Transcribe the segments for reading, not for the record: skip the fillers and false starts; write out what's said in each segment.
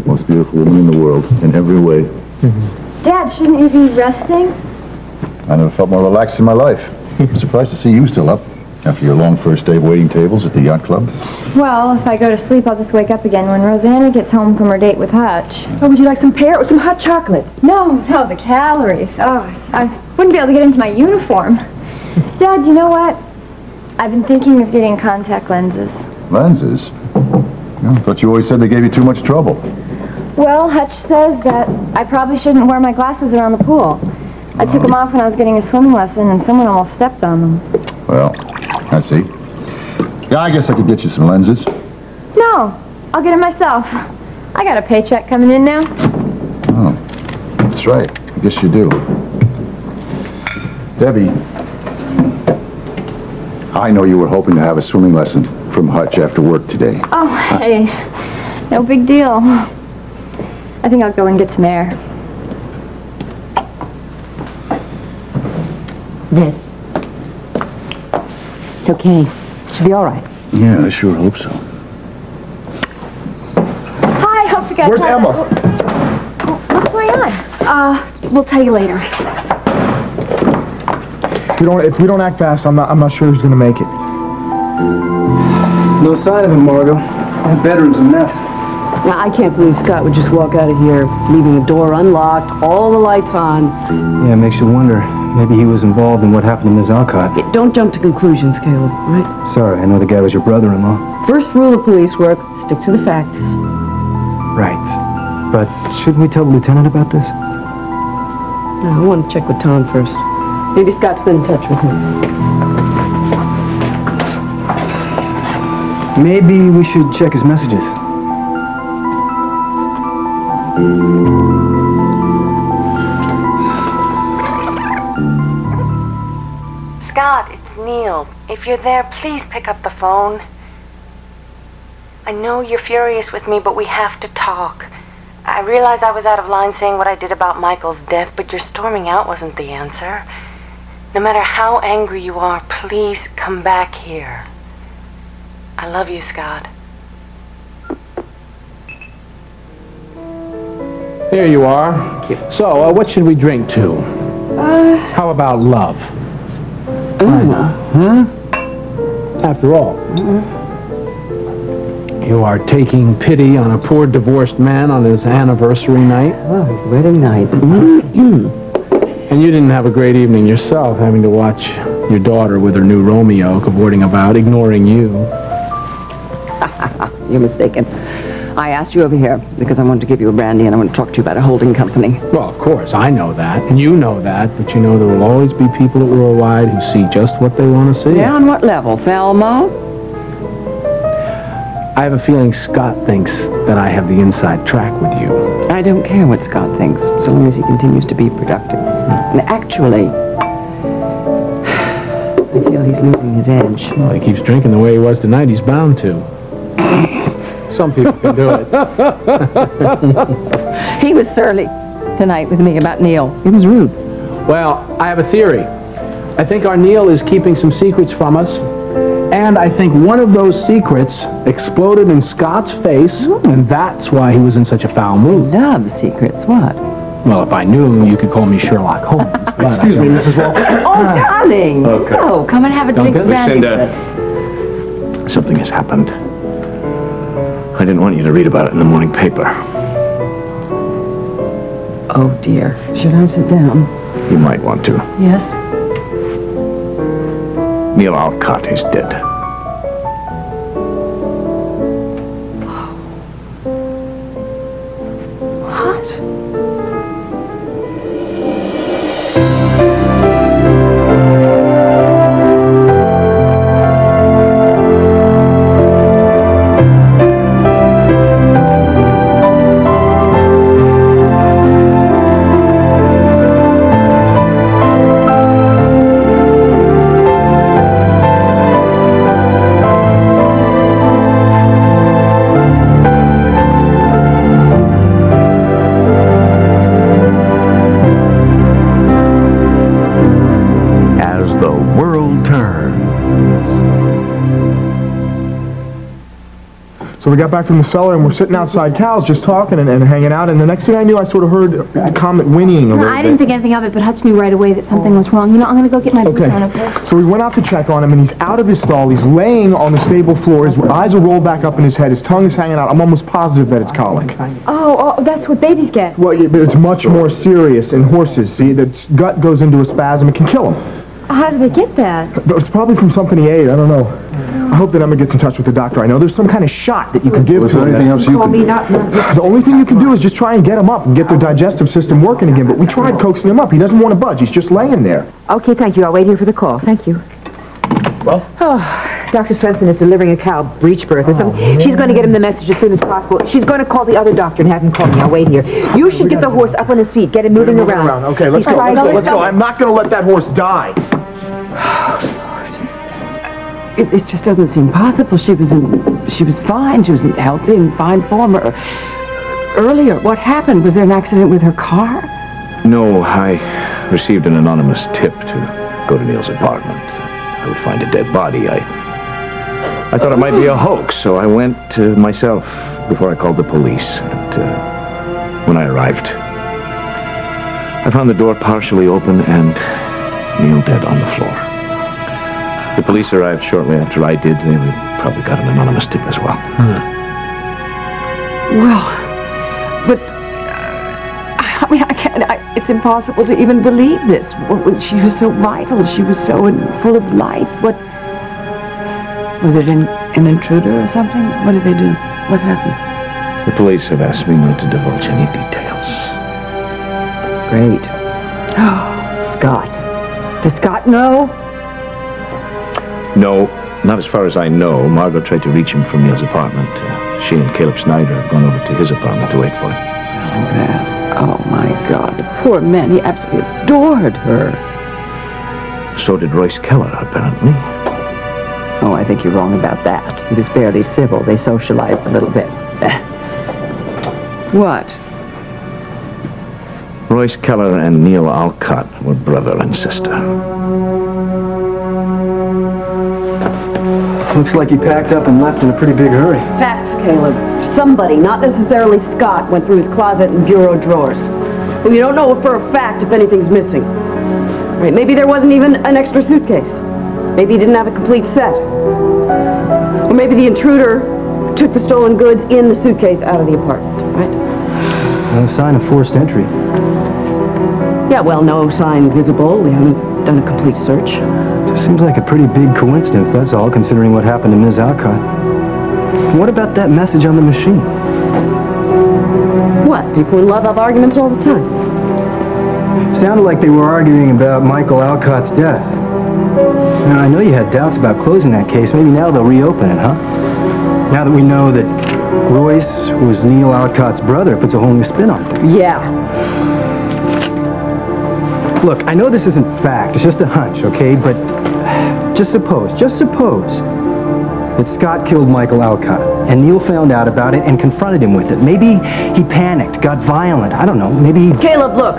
Most beautiful woman in the world, in every way. Dad, shouldn't you be resting? I never felt more relaxed in my life. I'm surprised to see you still up after your long first day of waiting tables at the yacht club. Well, if I go to sleep, I'll just wake up again when Rosanna gets home from her date with Hutch. Oh, would you like some pear or some hot chocolate? No, the calories. Oh, I wouldn't be able to get into my uniform. Dad, you know what? I've been thinking of getting contact lenses. Lenses? I thought you always said they gave you too much trouble. Well, Hutch says that I probably shouldn't wear my glasses around the pool. I took them off when I was getting a swimming lesson, and someone almost stepped on them. Well, I see. Yeah, I guess I could get you some lenses. No, I'll get it myself. I got a paycheck coming in now. Oh, that's right. I guess you do. Debbie, I know you were hoping to have a swimming lesson from Hutch after work today. Oh, hey, no big deal. I think I'll go and get some air. Ned. It's okay. Should be all right. Yeah, I sure hope so. Hi, hope you guys... Where's Emma? What's going on? We'll tell you later. If we don't act fast, I'm not sure who's gonna make it. No sign of him, Margot. That bedroom's a mess. Now, I can't believe Scott would just walk out of here, leaving the door unlocked, all the lights on. Yeah, it makes you wonder. Maybe he was involved in what happened in Ms. Alcott. Yeah, don't jump to conclusions, Caleb, right? Sorry, I know the guy was your brother-in-law. First rule of police work, stick to the facts. Right. But shouldn't we tell the lieutenant about this? No, I want to check with Tom first. Maybe Scott's been in touch with him. Maybe we should check his messages. Scott, it's Neal. If you're there, please pick up the phone. I know you're furious with me, but we have to talk. I realize I was out of line saying what I did about Michael's death, but your storming out wasn't the answer. No matter how angry you are, please come back here. I love you, Scott. Here you are. So, what should we drink to? How about love? After all, you are taking pity on a poor divorced man on his anniversary night. Oh, his wedding night. And you didn't have a great evening yourself, having to watch your daughter with her new Romeo cavorting about, ignoring you. You're mistaken. I asked you over here because I wanted to give you a brandy and I want to talk to you about a holding company. Well, of course, I know that, and you know that, but you know there will always be people at worldwide who see just what they want to see. Yeah, on what level? Thelma? I have a feeling Scott thinks that I have the inside track with you. I don't care what Scott thinks, so long as he continues to be productive. And actually, I feel he's losing his edge. Well, he keeps drinking the way he was tonight. He's bound to. Some people can do it. He was surly tonight with me about Neal. He was rude. Well, I have a theory. I think our Neal is keeping some secrets from us, and I think one of those secrets exploded in Scott's face, and that's why he was in such a foul mood. Love secrets, what? Well, if I knew, you could call me Sherlock Holmes. Excuse me, Mrs. Walker. Oh, darling. Okay. Oh, come and have a drink of brandy. Lucinda. Something has happened. I didn't want you to read about it in the morning paper. Oh, dear. Should I sit down? You might want to. Yes? Neal Alcott is dead. So we got back from the cellar and we're sitting outside Cal's just talking and hanging out, and the next thing I knew, I sort of heard the Comet whinnying a little bit. I didn't think anything of it, but Hutch knew right away that something was wrong. You know, I'm going to go get my boots on, okay? So we went out to check on him, and he's out of his stall. He's laying on the stable floor. His eyes are rolled back up in his head. His tongue is hanging out. I'm almost positive that it's colic. Oh, that's what babies get. Well, yeah, but it's much more serious in horses. See, the gut goes into a spasm. It can kill him. How did they get that? It's probably from something he ate. I don't know. I hope that Emma gets in touch with the doctor. I know there's some kind of shot that you can give to him. Is there anything else you can do? The only thing you can do is just try and get him up and get their digestive system working again. But we tried coaxing him up. He doesn't want to budge. He's just laying there. Okay, thank you. I'll wait here for the call. Thank you. Well? Oh, Dr. Swenson is delivering a cow breech birth or something. She's going to get him the message as soon as possible. She's going to call the other doctor and have him call me. I'll wait here. You should get the horse up on his feet. Get him moving around. Okay, let's go. Let's go. I'm not going to let that horse die. It just doesn't seem possible. She was fine. She was healthy, in fine form. Earlier, what happened? Was there an accident with her car? No, I received an anonymous tip to go to Neal's apartment. I would find a dead body. I thought it might be a hoax, so I went myself before I called the police. And when I arrived, I found the door partially open and Neal dead on the floor. The police arrived shortly after I did. They probably got an anonymous tip as well. Well, but I mean, it's impossible to even believe this. She was so vital. She was so full of life. What was it? An intruder or something? What did they do? What happened? The police have asked me not to divulge any details. Great. Scott. Does Scott know? No, not as far as I know. Margot tried to reach him from Neal's apartment. She and Caleb Snyder have gone over to his apartment to wait for him. Oh, my God. The poor man. He absolutely adored her. So did Royce Keller, apparently. Oh, I think you're wrong about that. He was barely civil. They socialized a little bit. What? Royce Keller and Neal Alcott were brother and sister. Looks like he packed up and left in a pretty big hurry. Facts, Caleb. Somebody, not necessarily Scott, went through his closet and bureau drawers. Well, you don't know for a fact if anything's missing. Right, maybe there wasn't even an extra suitcase. Maybe he didn't have a complete set. Or maybe the intruder took the stolen goods in the suitcase out of the apartment, right? No sign of forced entry. Yeah, well, no sign visible. We haven't done a complete search. Just seems like a pretty big coincidence, that's all, considering what happened to Ms. Alcott. What about that message on the machine? What? People in love have arguments all the time. Sounded like they were arguing about Michael Alcott's death. Now, I know you had doubts about closing that case. Maybe now they'll reopen it, huh? Now that we know that Royce was Neal Alcott's brother, it puts a whole new spin on things. Yeah. Look, I know this isn't fact. It's just a hunch, okay? But just suppose that Scott killed Michael Alcott, and Neal found out about it and confronted him with it. Maybe he panicked, got violent. I don't know. Maybe he... Caleb, look.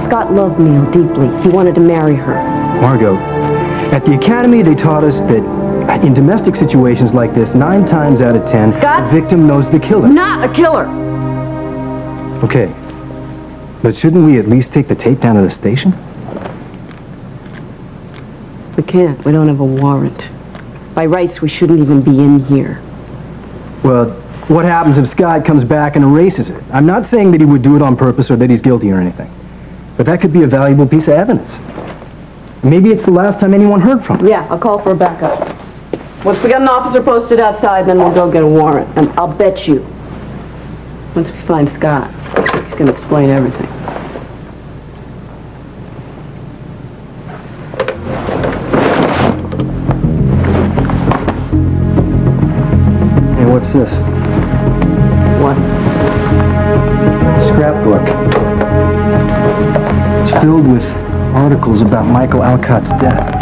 Scott loved Neal deeply. He wanted to marry her. Margot, at the academy they taught us that in domestic situations like this, 9 times out of 10, Scott? the victim knows the killer. Not a killer. Okay. But shouldn't we at least take the tape down to the station? We can't. We don't have a warrant. By rights, we shouldn't even be in here. Well, what happens if Scott comes back and erases it? I'm not saying that he would do it on purpose or that he's guilty or anything. But that could be a valuable piece of evidence. Maybe it's the last time anyone heard from him. Yeah, I'll call for a backup. Once we got an officer posted outside, then we'll go get a warrant. And I'll bet you, once we find Scott, he's going to explain everything. Hey, what's this? What? A scrapbook. It's filled with articles about Michael Alcott's death.